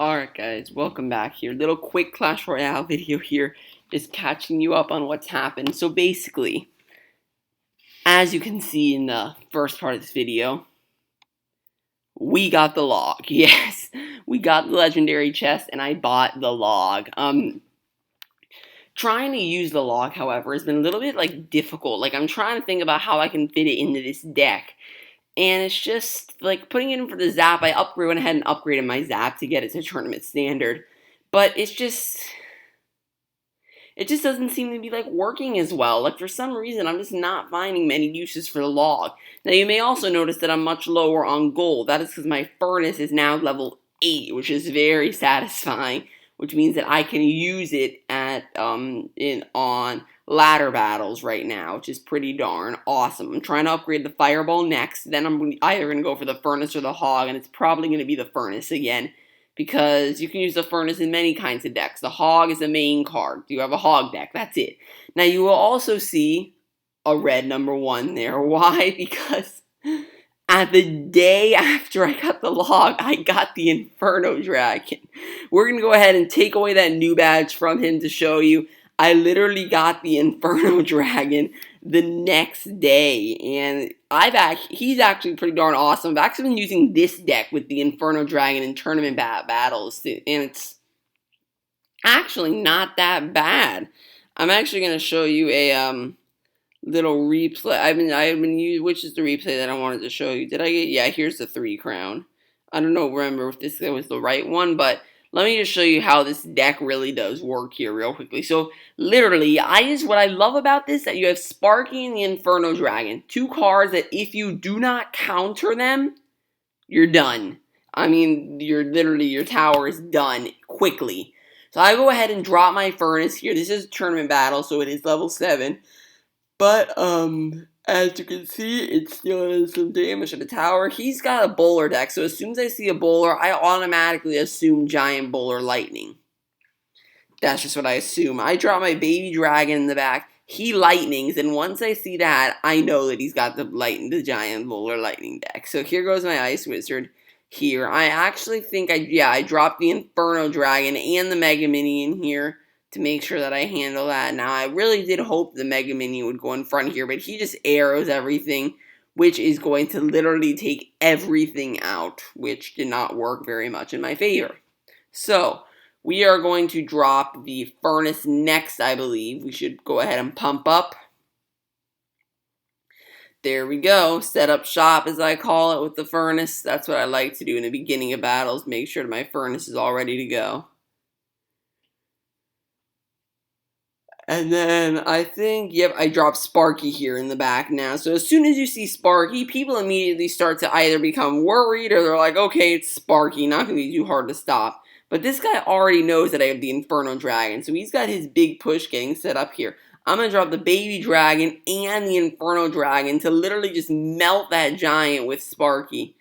Alright guys, welcome back here. Little quick Clash Royale video here, just catching you up on what's happened. So basically, as you can see in the first part of this video, we got the log. Yes, we got the legendary chest and I bought the log. Trying to use the log, however, has been a little bit difficult. I'm trying to think about how I can fit it into this deck. And it's just putting it in for the zap. I went ahead and upgraded my zap to get it to tournament standard. But it just doesn't seem to be working as well. For some reason, I'm just not finding many uses for the log. Now you may also notice that I'm much lower on gold. That is because my furnace is now level 8, which is very satisfying. Which means that I can use it at on ladder battles right now, which is pretty darn awesome. I'm trying to upgrade the fireball next. Then I'm either going to go for the furnace or the hog, and it's probably going to be the furnace again, because you can use the furnace in many kinds of decks. The hog is the main card. You have a hog deck. That's it. Now you will also see a red number 1 there. Why? Because at the day after I got the log, I got the Inferno Dragon. We're going to go ahead and take away that new badge from him to show you. I literally got the Inferno Dragon the next day, and he's actually pretty darn awesome. I've actually been using this deck with the Inferno Dragon in tournament battles, and it's actually not that bad. I'm actually going to show you a little replay. I've been using, which is the replay that I wanted to show you. Yeah, here's the 3 crown. I don't remember if this was the right one, but let me just show you how this deck really does work here real quickly. So, literally, what I love about this, that you have Sparky and the Inferno Dragon. 2 cards that if you do not counter them, you're done. I mean, your tower is done quickly. So I go ahead and drop my furnace here. This is a tournament battle, so it is level 7. But, as you can see, it still has some damage to the tower. He's got a bowler deck, so as soon as I see a bowler, I automatically assume giant bowler lightning. That's just what I assume. I drop my baby dragon in the back. He lightnings, and once I see that, I know that he's got the giant bowler lightning deck. So here goes my ice wizard here. I actually think I dropped the Inferno Dragon and the Mega Mini in here to make sure that I handle that. Now, I really did hope the Mega Mini would go in front here, but he just arrows everything, which is going to literally take everything out, which did not work very much in my favor. So, we are going to drop the furnace next, I believe. We should go ahead and pump up. There we go. Set up shop, as I call it, with the furnace. That's what I like to do in the beginning of battles. Make sure that my furnace is all ready to go. And then I think, yep, I dropped Sparky here in the back now. So as soon as you see Sparky, people immediately start to either become worried or they're like, okay, it's Sparky, not going to be too hard to stop. But this guy already knows that I have the Inferno Dragon, so he's got his big push getting set up here. I'm going to drop the Baby Dragon and the Inferno Dragon to literally just melt that giant with Sparky.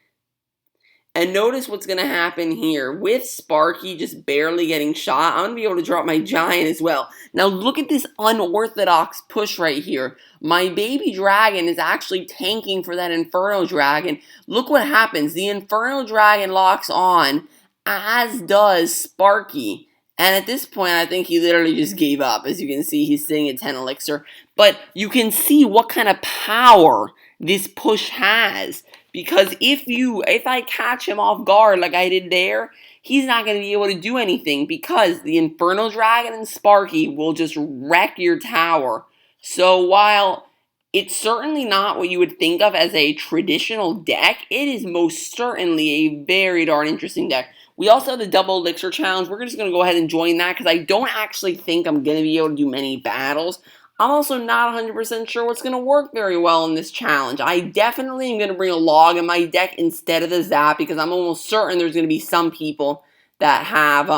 And notice what's going to happen here. With Sparky just barely getting shot, I'm going to be able to drop my giant as well. Now look at this unorthodox push right here. My baby dragon is actually tanking for that Inferno Dragon. Look what happens. The Inferno Dragon locks on, as does Sparky. And at this point, I think he literally just gave up. As you can see, he's sitting at 10 elixir. But you can see what kind of power this push has. Because if I catch him off guard like I did there, he's not going to be able to do anything because the Inferno Dragon and Sparky will just wreck your tower. So while it's certainly not what you would think of as a traditional deck, it is most certainly a very darn interesting deck. We also have the double elixir challenge. We're just going to go ahead and join that because I don't actually think I'm going to be able to do many battles. I'm also not 100% sure what's going to work very well in this challenge. I definitely am going to bring a log in my deck instead of the zap because I'm almost certain there's going to be some people that have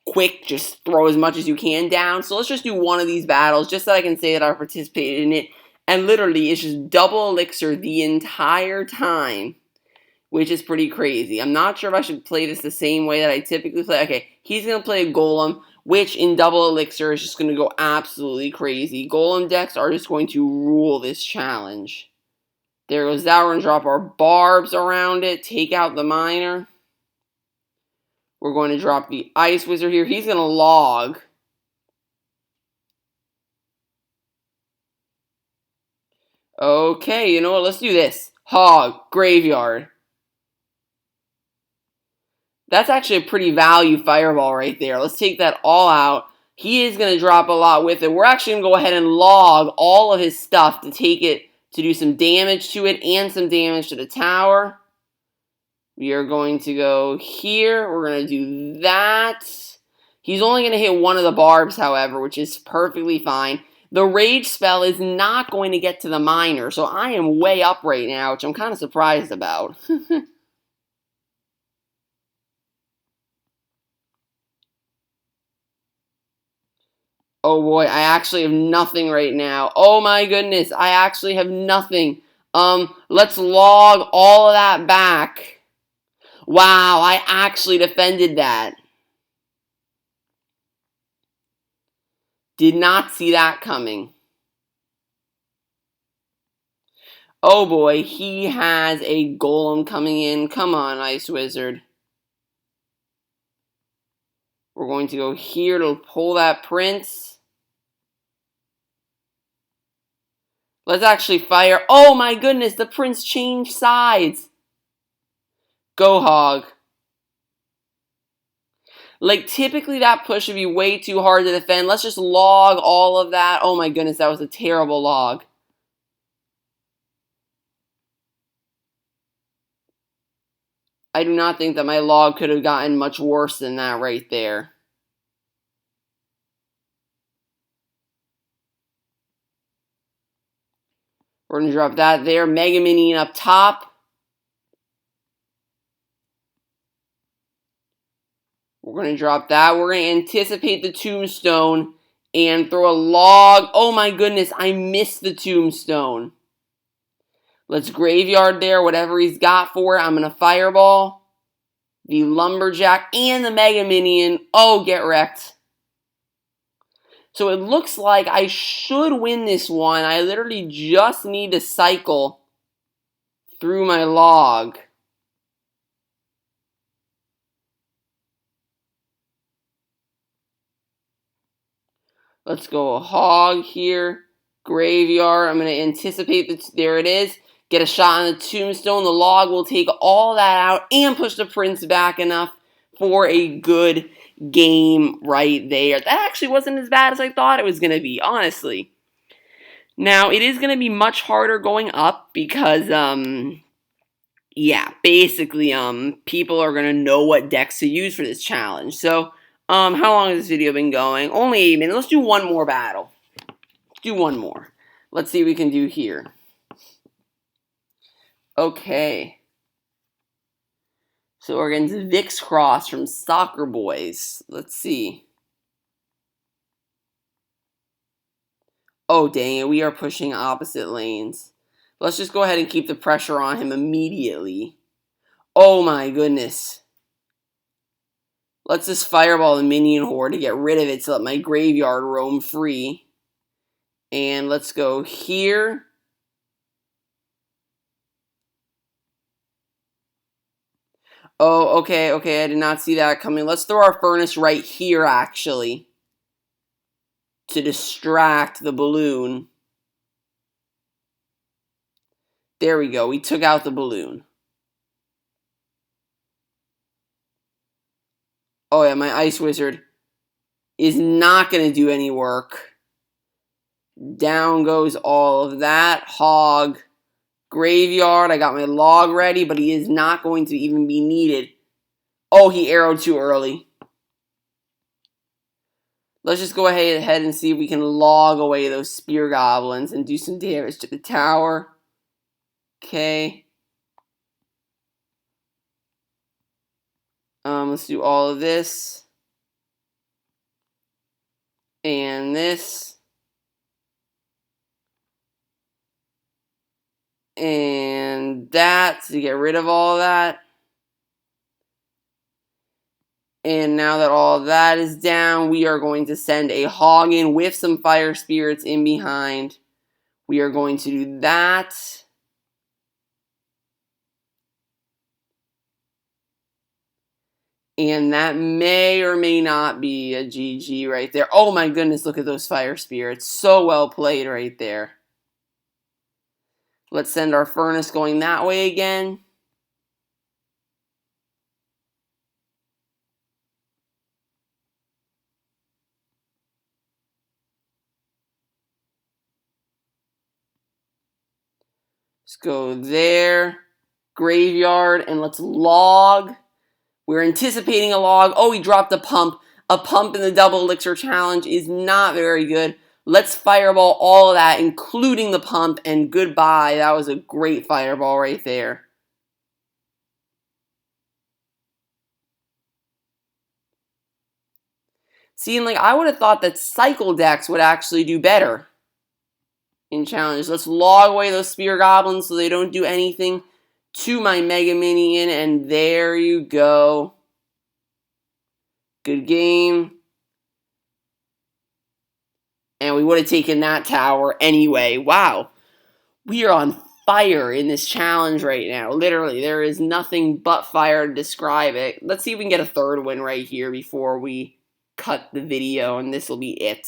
quick, just throw as much as you can down. So let's just do one of these battles just so I can say that I participated in it. And literally, it's just double elixir the entire time, which is pretty crazy. I'm not sure if I should play this the same way that I typically play. Okay, he's going to play a golem, which in double elixir is just going to go absolutely crazy. Golem decks are just going to rule this challenge. There goes that. We're going to drop our barbs around it, take out the miner. We're going to drop the Ice Wizard here. He's going to log. Okay, you know what? Let's do this. Hog, Graveyard. That's actually a pretty value fireball right there. Let's take that all out. He is going to drop a lot with it. We're actually going to go ahead and log all of his stuff to take it to do some damage to it and some damage to the tower. We are going to go here. We're going to do that. He's only going to hit one of the barbs, however, which is perfectly fine. The Rage spell is not going to get to the Miner, so I am way up right now, which I'm kind of surprised about. Oh boy, I actually have nothing right now. Oh my goodness, I actually have nothing. Let's log all of that back. Wow, I actually defended that. Did not see that coming. Oh boy, he has a golem coming in. Come on, Ice Wizard. We're going to go here to pull that prince. Let's actually fire. Oh my goodness, the prince changed sides. Go Hog. Like, typically that push would be way too hard to defend. Let's just log all of that. Oh my goodness, that was a terrible log. I do not think that my log could have gotten much worse than that right there. We're going to drop that there. Mega Minion up top. We're going to drop that. We're going to anticipate the tombstone and throw a log. Oh my goodness, I missed the tombstone. Let's graveyard there, whatever he's got for it. I'm going to fireball the lumberjack and the Mega Minion. Oh, get wrecked. So it looks like I should win this one. I literally just need to cycle through my log. Let's go a hog here. Graveyard. I'm going to anticipate that. There it is. Get a shot on the tombstone. The log will take all that out and push the prince back enough for a good game right there. That actually wasn't as bad as I thought it was going to be, honestly. Now, it is going to be much harder going up because, yeah, basically, people are going to know what decks to use for this challenge. So, how long has this video been going? Only 8 minutes. Let's do one more battle. Let's do one more. Let's see what we can do here. Okay. So we're against Vix Cross from Soccer Boys. Let's see. Oh, dang it. We are pushing opposite lanes. Let's just go ahead and keep the pressure on him immediately. Oh my goodness. Let's just fireball the minion horde to get rid of it to let my graveyard roam free. And let's go here. Oh, okay, I did not see that coming. Let's throw our furnace right here, actually, to distract the balloon. There we go. We took out the balloon. Oh, yeah, my Ice Wizard is not going to do any work. Down goes all of that. Hog. Graveyard. I got my log ready, but he is not going to even be needed. Oh, he arrowed too early. Let's just go ahead and see if we can log away those spear goblins and do some damage to the tower. Okay. Let's do all of this. And this. And that to get rid of all of that. And now that all of that is down, we are going to send a hog in with some fire spirits in behind. We are going to do that. And that may or may not be a GG right there. Oh my goodness, look at those fire spirits. So well played right there. Let's send our furnace going that way again. Let's go there. Graveyard, and let's log. We're anticipating a log. Oh, he dropped a pump. A pump in the double elixir challenge is not very good. Let's fireball all of that, including the pump, and goodbye. That was a great fireball right there. See, and like I would have thought that cycle decks would actually do better in challenge. Let's log away those spear goblins so they don't do anything to my Mega Minion, and there you go. Good game. And we would have taken that tower anyway. Wow. We are on fire in this challenge right now. Literally, there is nothing but fire to describe it. Let's see if we can get a third win right here before we cut the video, and this will be it.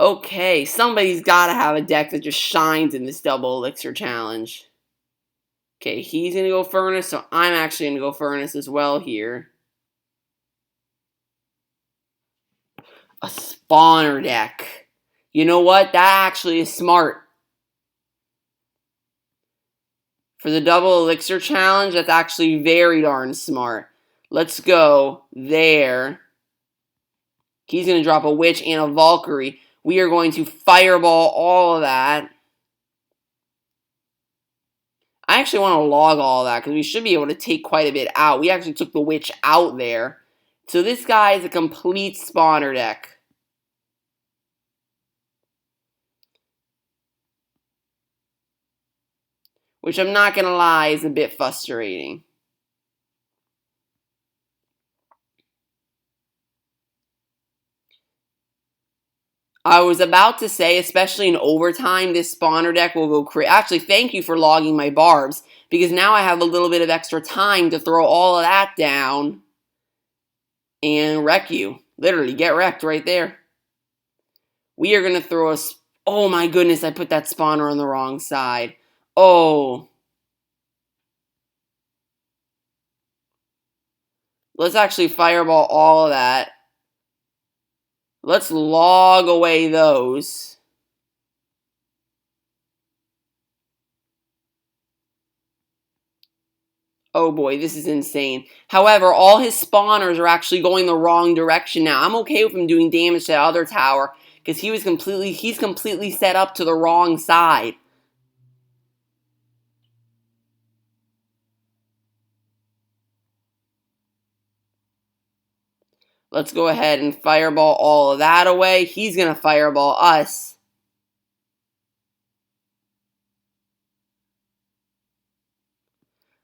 Okay, somebody's got to have a deck that just shines in this double elixir challenge. Okay, he's going to go furnace, so I'm actually going to go furnace as well here. A spawner deck. You know what? That actually is smart. For the double elixir challenge, that's actually very darn smart. Let's go there. He's going to drop a witch and a Valkyrie. We are going to fireball all of that. I actually want to log all of that because we should be able to take quite a bit out. We actually took the witch out there. So this guy is a complete spawner deck. Which I'm not going to lie is a bit frustrating. I was about to say, especially in overtime, this spawner deck will go crazy. Actually, thank you for logging my barbs, because now I have a little bit of extra time to throw all of that down and wreck you. Literally, get wrecked right there. We are going to throw a... Oh my goodness, I put that spawner on the wrong side. Oh. Let's actually fireball all of that. Let's log away those. Oh boy, this is insane. However, all his spawners are actually going the wrong direction now. I'm okay with him doing damage to the other tower because he's completely set up to the wrong side. Let's go ahead and fireball all of that away. He's going to fireball us.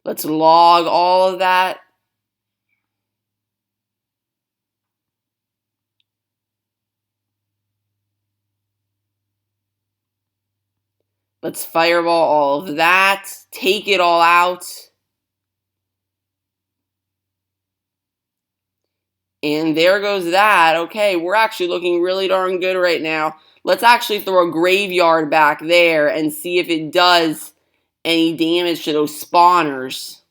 Let's log all of that. Let's fireball all of that. Take it all out. And there goes that. Okay, we're actually looking really darn good right now. Let's actually throw a graveyard back there and see if it does any damage to those spawners.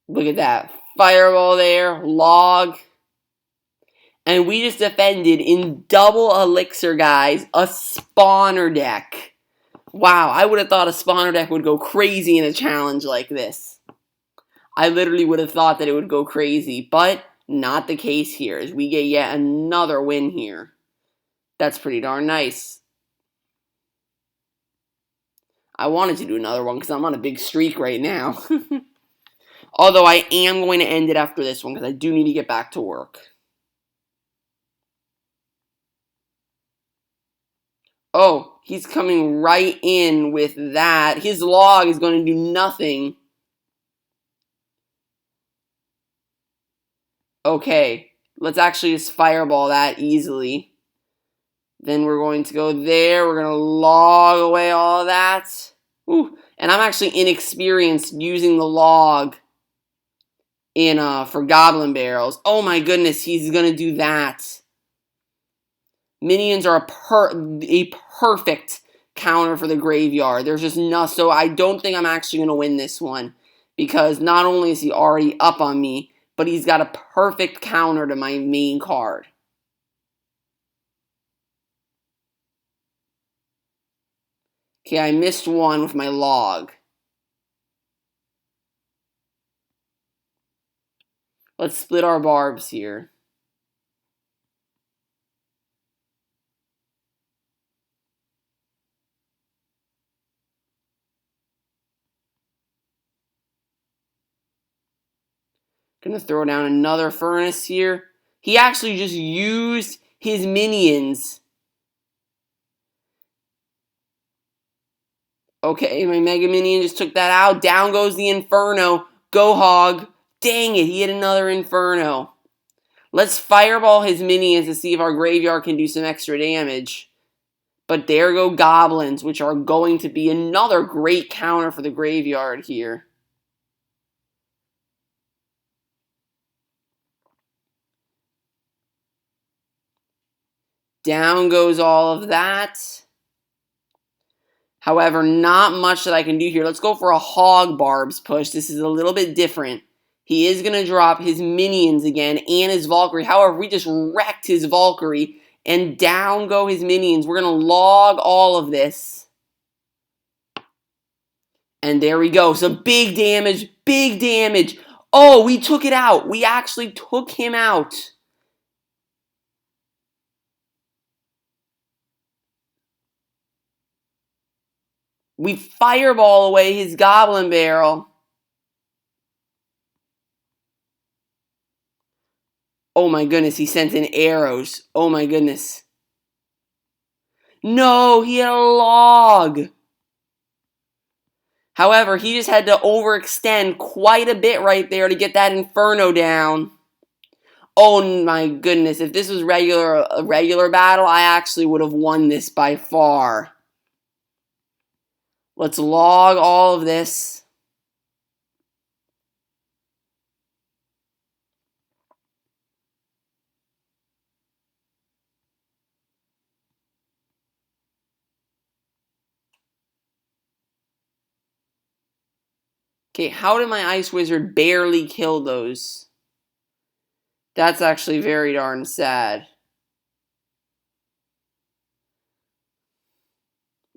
Look at that. Fireball there. Log. And we just defended in double elixir, guys, a spawner deck. Wow, I would have thought a spawner deck would go crazy in a challenge like this. I literally would have thought that it would go crazy, but not the case here, as we get yet another win here. That's pretty darn nice. I wanted to do another one because I'm on a big streak right now. Although I am going to end it after this one because I do need to get back to work. Oh, he's coming right in with that. His log is going to do nothing. Okay, let's actually just fireball that easily. Then we're going to go there. We're going to log away all of that. Ooh. And I'm actually inexperienced using the log in for goblin barrels. Oh my goodness, he's going to do that. Minions are a perfect counter for the graveyard. There's just no, so I don't think I'm actually going to win this one. Because not only is he already up on me, but he's got a perfect counter to my main card. Okay, I missed one with my log. Let's split our barbs here. Gonna throw down another furnace here. He actually just used his minions. Okay, my Mega Minion just took that out. Down goes the Inferno. Go Hog. Dang it, he hit another Inferno. Let's fireball his minions to see if our graveyard can do some extra damage. But there go Goblins, which are going to be another great counter for the graveyard here. Down goes all of that. However, not much that I can do here. Let's go for a Hog Barbs push. This is a little bit different. He is going to drop his minions again and his Valkyrie. However, we just wrecked his Valkyrie. And down go his minions. We're going to log all of this. And there we go. Some big damage. Big damage. Oh, we took it out. We actually took him out. We fireball away his Goblin Barrel. Oh my goodness, he sent in arrows. Oh my goodness. No, he had a log. However, he just had to overextend quite a bit right there to get that Inferno down. Oh my goodness, if this was a regular battle, I actually would have won this by far. Let's log all of this. Okay, how did my Ice Wizard barely kill those? That's actually very darn sad.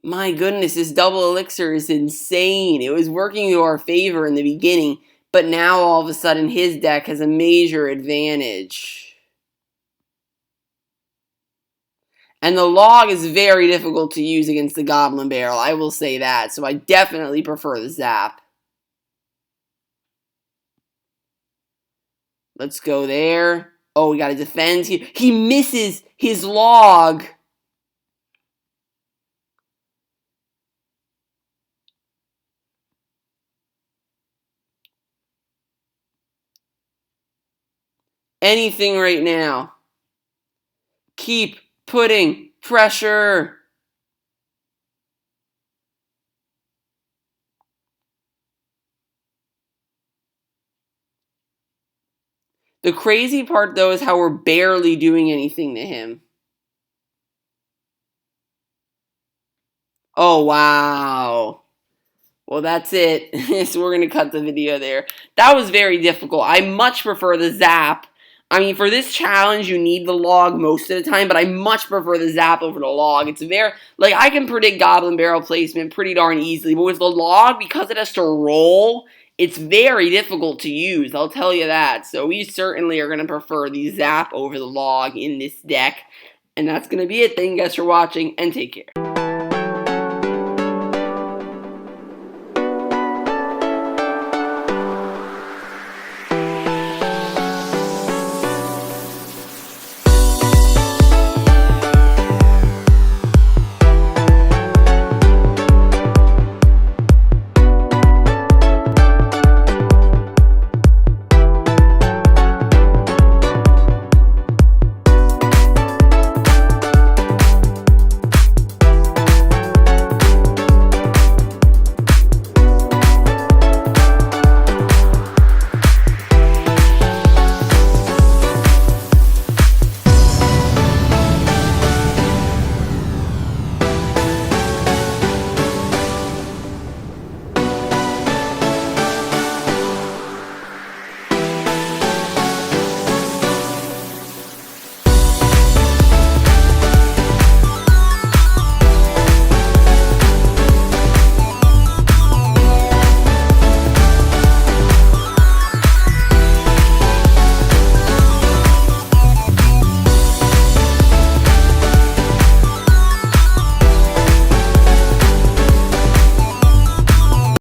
My goodness, this double elixir is insane. It was working to our favor in the beginning, but now all of a sudden his deck has a major advantage. And the log is very difficult to use against the Goblin Barrel, I will say that, so I definitely prefer the Zap. Let's go there. Oh, we gotta defend here. He misses his log. Anything right now. Keep putting pressure. The crazy part, though, is how we're barely doing anything to him. Oh, wow. Well, that's it. So we're going to cut the video there. That was very difficult. I much prefer the Zap. I mean, for this challenge, you need the log most of the time, but I much prefer the Zap over the log. It's very, like, I can predict Goblin Barrel placement pretty darn easily, but with the log, because it has to roll, it's very difficult to use, I'll tell you that. So we certainly are going to prefer the Zap over the log in this deck. And that's going to be it. Thank you guys for watching, and take care.